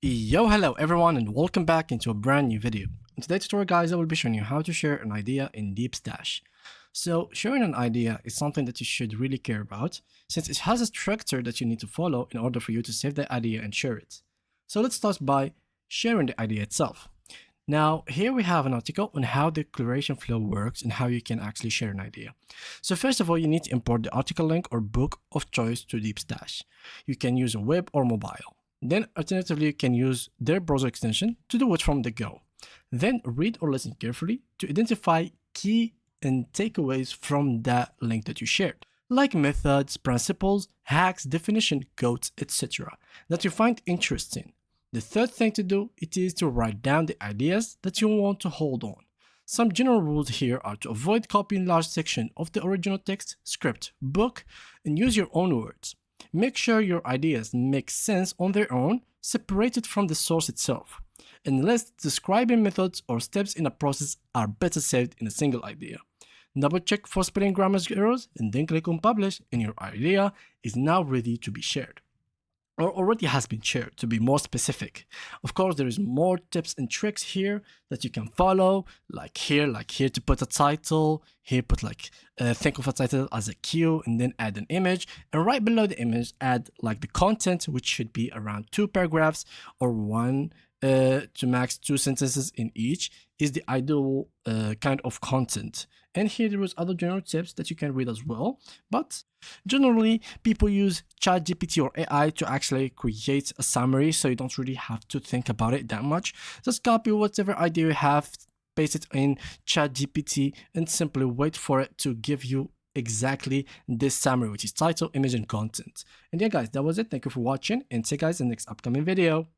Yo, hello everyone and welcome back into a brand new video. In today's tutorial guys, I will be showing you how to share an idea in Deepstash. So sharing an idea is something that you should really care about since it has a structure that you need to follow in order for you to save the idea and share it. So let's start by sharing the idea itself. Now here we have an article on how the declaration flow works and how you can actually share an idea. So first of all, you need to import the article link or book of choice to Deepstash. You can use a web or mobile. Then alternatively, you can use their browser extension to do it from the go. Then read or listen carefully to identify key and takeaways from that link that you shared, like methods, principles, hacks, definition, codes, etc. that you find interesting. The third thing to do is to write down the ideas that you want to hold on. Some general rules here are to avoid copying large sections of the original text, script, book, and use your own words. Make sure your ideas make sense on their own, separated from the source itself. Unless describing methods or steps in a process are better saved in a single idea. Double check for spelling grammar errors and then click on publish and your idea is now ready to be shared. Or already has been shared, to be more specific. Of course, there is more tips and tricks here that you can follow, like here to put a title, here put think of a title as a cue and then add an image, and right below the image add the content, which should be around 2 paragraphs or 1 to max 2 sentences in each is the ideal kind of content. And here there was other general tips that you can read as well, but generally people use ChatGPT or AI to actually create a summary, so you don't really have to think about it that much. Just copy whatever idea you have, paste it in ChatGPT and simply wait for it to give you exactly this summary, which is title, image and content. And yeah guys, that was it. Thank you for watching and see you guys in the next upcoming video.